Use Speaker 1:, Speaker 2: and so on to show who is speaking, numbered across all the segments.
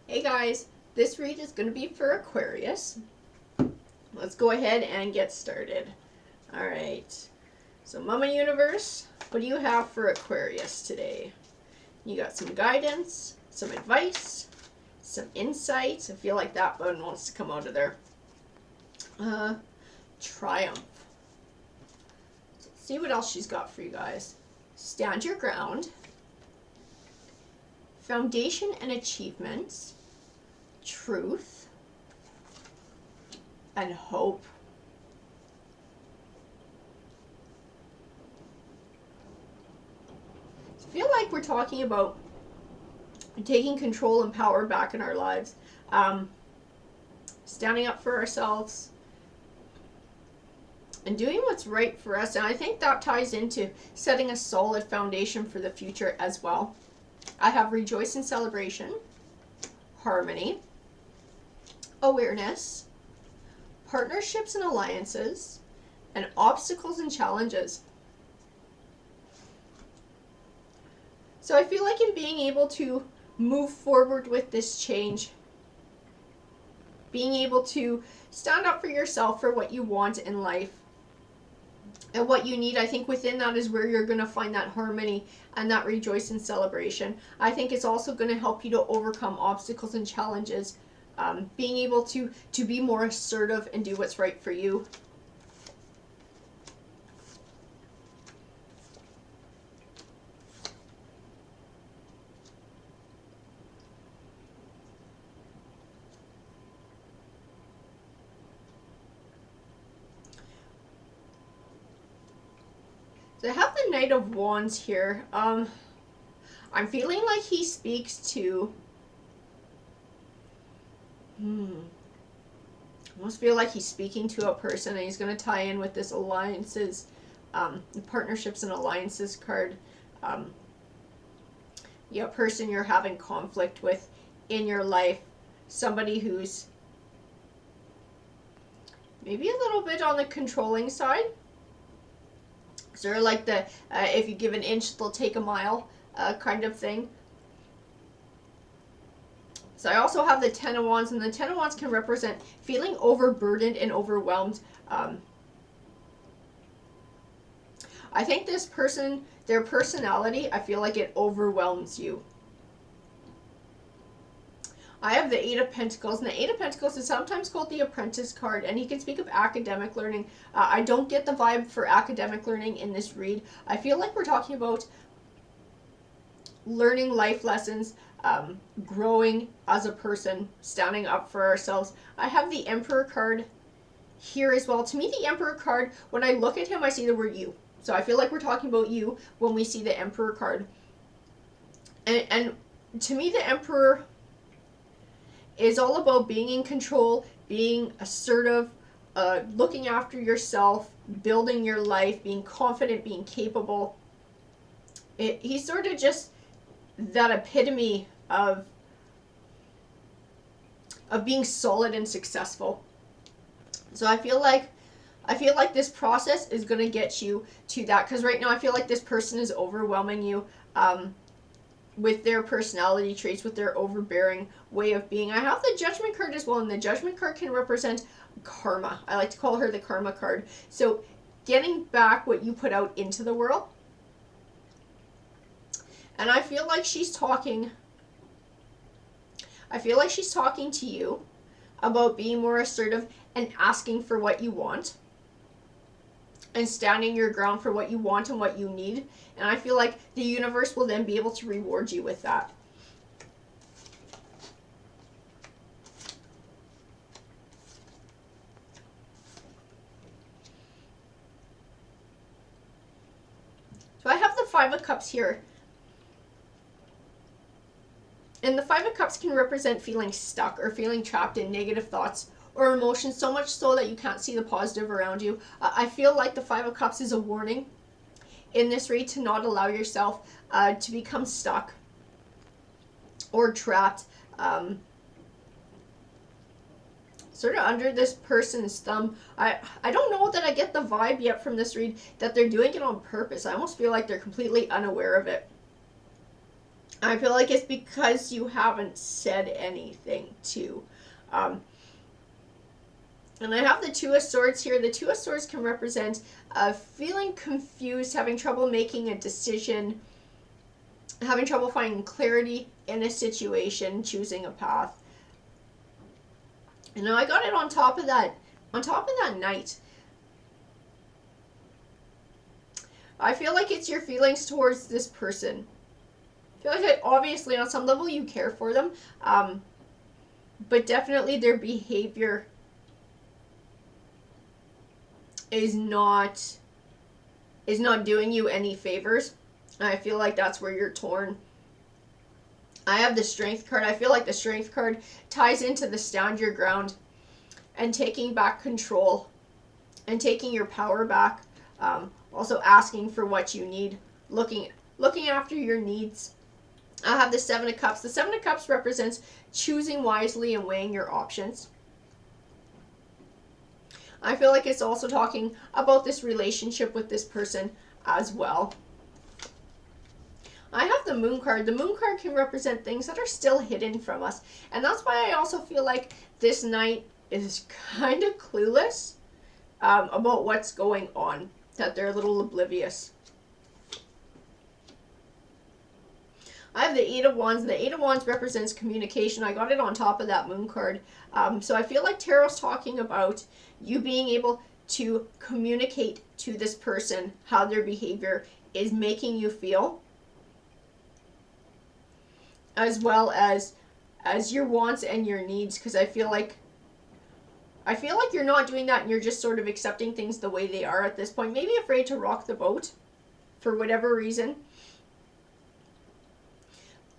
Speaker 1: Hey guys, this read is going to be for Aquarius. Let's go ahead and get started. Alright, so Mama Universe, what do you have for Aquarius today? You got some guidance, some advice, some insight. I feel like that one wants to come out of there. Triumph. So let's see what else she's got for you guys. Stand your ground. Foundation and achievements. Truth and hope. I feel like we're talking about taking control and power back in our lives, standing up for ourselves and doing what's right for us. And I think that ties into setting a solid foundation for the future as well. I have rejoice and celebration, harmony, awareness, partnerships and alliances, and obstacles and challenges. So I feel like in being able to move forward with this change, being able to stand up for yourself for what you want in life and what you need, I think within that is where you're going to find that harmony and that rejoice and celebration. I think it's also going to help you to overcome obstacles and challenges. Being able to be more assertive and do what's right for you. So I have the Knight of Wands here. I'm feeling like he speaks to I almost feel like he's speaking to a person, and he's going to tie in with this alliances, partnerships and alliances card. A person you're having conflict with in your life, somebody who's maybe a little bit on the controlling side. Sort of like the if you give an inch, they'll take a mile kind of thing. So I also have the Ten of Wands, and the Ten of Wands can represent feeling overburdened and overwhelmed. I think this person, their personality, I feel like it overwhelms you. I have the Eight of Pentacles, and the Eight of Pentacles is sometimes called the Apprentice card, and he can speak of academic learning. I don't get the vibe for academic learning in this read. I feel like we're talking about learning life lessons, growing as a person, standing up for ourselves. I have the Emperor card here as well. To me, the Emperor card, when I look at him, I see the word you. So I feel like we're talking about you when we see the Emperor card. And to me, the Emperor is all about being in control, being assertive, looking after yourself, building your life, being confident, being capable. He's sort of just that epitome of being solid and successful. So I feel like this process is going to get you to that, because right now I feel like this person is overwhelming you with their personality traits, with their overbearing way of being. I have the Judgment card as well, and the Judgment card can represent karma. I like to call her the karma card. So getting back what you put out into the world. And I feel like she's talking to you about being more assertive and asking for what you want and standing your ground for what you want and what you need. And I feel like the universe will then be able to reward you with that. So I have the Five of Cups here. And the Five of Cups can represent feeling stuck or feeling trapped in negative thoughts or emotions, so much so that you can't see the positive around you. I feel like the Five of Cups is a warning in this read to not allow yourself to become stuck or trapped, sort of under this person's thumb. I don't know that I get the vibe yet from this read that they're doing it on purpose. I almost feel like they're completely unaware of it. I feel like it's because you haven't said anything too. Um, and I have the Two of Swords here. The Two of Swords can represent feeling confused, having trouble making a decision, having trouble finding clarity in a situation, choosing a path. And now I got it on top of that Knight. I feel like it's your feelings towards this person. I feel like obviously on some level you care for them, but definitely their behavior is not doing you any favors. I feel like that's where you're torn. I have the Strength card. I feel like the Strength card ties into the stand your ground and taking back control and taking your power back. Also asking for what you need, looking after your needs. I have the Seven of Cups. The Seven of Cups represents choosing wisely and weighing your options. I feel like it's also talking about this relationship with this person as well. I have the Moon card. The Moon card can represent things that are still hidden from us. And that's why I also feel like this Knight is kind of clueless about what's going on. That they're a little oblivious. I have the Eight of Wands. The Eight of Wands represents communication. I got it on top of that Moon card. So I feel like Tarot's talking about you being able to communicate to this person how their behavior is making you feel, as well as your wants and your needs, because I feel like you're not doing that and you're just sort of accepting things the way they are at this point. Maybe afraid to rock the boat for whatever reason.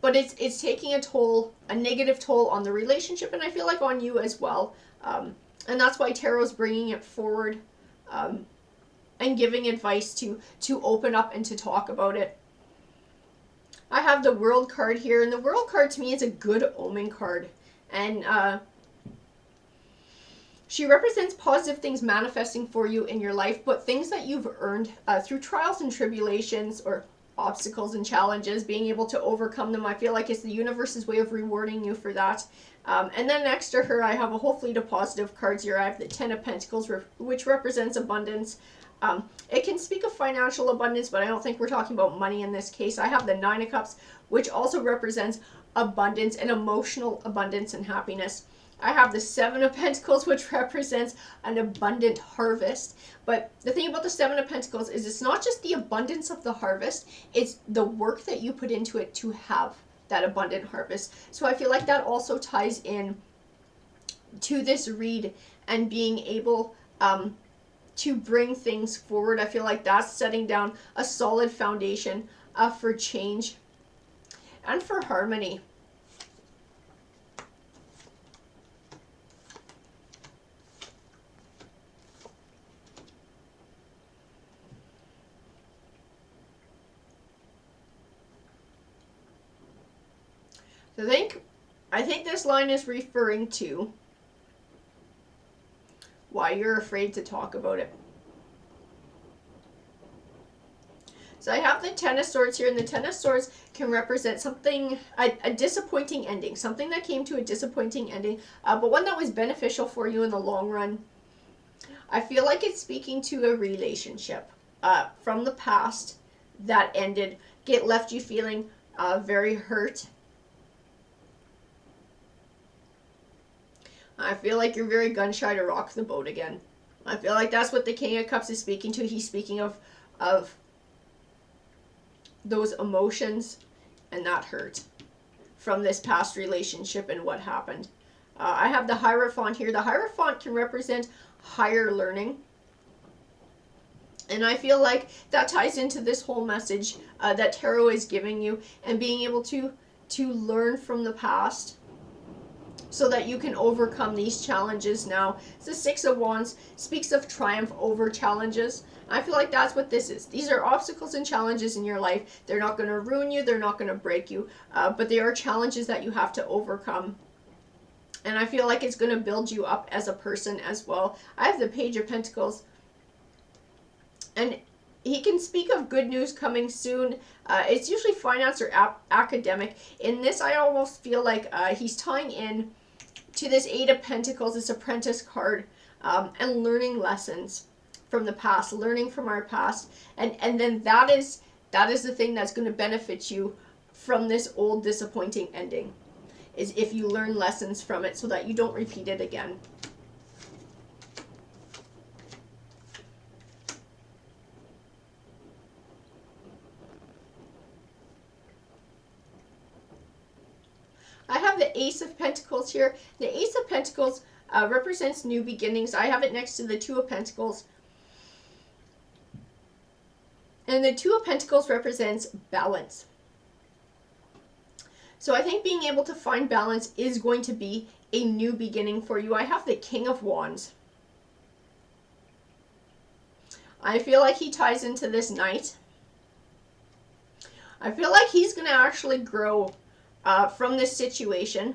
Speaker 1: But it's taking a negative toll on the relationship, and I feel like on you as well. And that's why Tarot's bringing it forward and giving advice to open up and to talk about it. I have the World card here, and the World card to me is a good omen card. And she represents positive things manifesting for you in your life, but things that you've earned through trials and tribulations or obstacles and challenges, being able to overcome them. I feel like it's the universe's way of rewarding you for that. And then next to her, I have a whole fleet of positive cards here. I have the Ten of Pentacles, which represents abundance. It can speak of financial abundance, but I don't think we're talking about money in this case. I have the Nine of Cups, which also represents abundance and emotional abundance and happiness. I have the Seven of Pentacles, which represents an abundant harvest. But the thing about the Seven of Pentacles is it's not just the abundance of the harvest, it's the work that you put into it to have that abundant harvest. So I feel like that also ties in to this read and being able to bring things forward. I feel like that's setting down a solid foundation for change and for harmony. I think this line is referring to why you're afraid to talk about it. So I have the Ten of Swords here, and the Ten of Swords can represent something, a disappointing ending, something that came to a disappointing ending, but one that was beneficial for you in the long run. I feel like it's speaking to a relationship from the past that ended, left you feeling very hurt. I feel like you're very gun shy to rock the boat again. I feel like that's what the King of Cups is speaking to. He's speaking of those emotions and that hurt from this past relationship and what happened. I have the Hierophant here. The Hierophant can represent higher learning. And I feel like that ties into this whole message that Tarot is giving you, and being able to learn from the past so that you can overcome these challenges now. The Six of Wands speaks of triumph over challenges. I feel like that's what this is. These are obstacles and challenges in your life. They're not going to ruin you. They're not going to break you. But they are challenges that you have to overcome. And I feel like it's going to build you up as a person as well. I have the Page of Pentacles. And he can speak of good news coming soon. It's usually finance or academic. In this, I almost feel like he's tying in to this Eight of Pentacles, this Apprentice card, and learning lessons from the past, learning from our past, and then that is the thing that's going to benefit you from this old disappointing ending, is if you learn lessons from it so that you don't repeat it again. I have the Ace of Pentacles here. The Ace of Pentacles represents new beginnings. I have it next to the Two of Pentacles. And the Two of Pentacles represents balance. So I think being able to find balance is going to be a new beginning for you. I have the King of Wands. I feel like he ties into this Knight. I feel like he's going to actually grow from this situation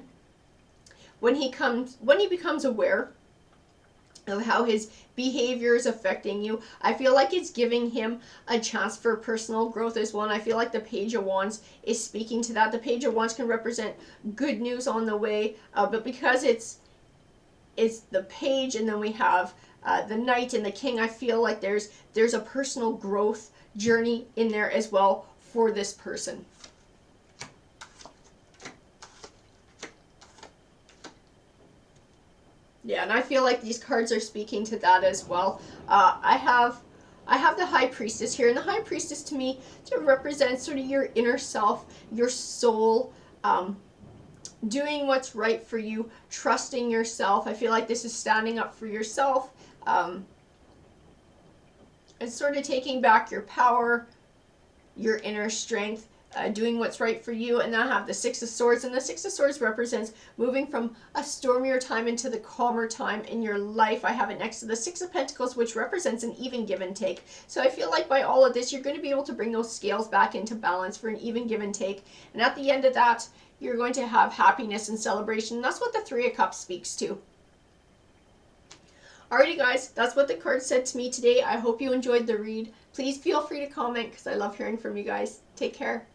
Speaker 1: when he becomes aware of how his behavior is affecting you. I feel like it's giving him a chance for personal growth as well. And I feel like the Page of Wands is speaking to that. The Page of Wands can represent good news on the way, but because it's the Page and then we have the Knight and the King, I feel like there's a personal growth journey in there as well for this person. Yeah, and I feel like these cards are speaking to that as well. I have the High Priestess here, and the High Priestess to me represents sort of your inner self, your soul, doing what's right for you, trusting yourself. I feel like this is standing up for yourself. It's sort of taking back your power, your inner strength, doing what's right for you. And then I have the Six of Swords, and the Six of Swords represents moving from a stormier time into the calmer time in your life. I have it next to the Six of Pentacles, which represents an even give and take. So I feel like by all of this, you're going to be able to bring those scales back into balance for an even give and take. And at the end of that, you're going to have happiness and celebration. And that's what the Three of Cups speaks to. Alrighty guys, that's what the card said to me today. I hope you enjoyed the read. Please feel free to comment because I love hearing from you guys. Take care.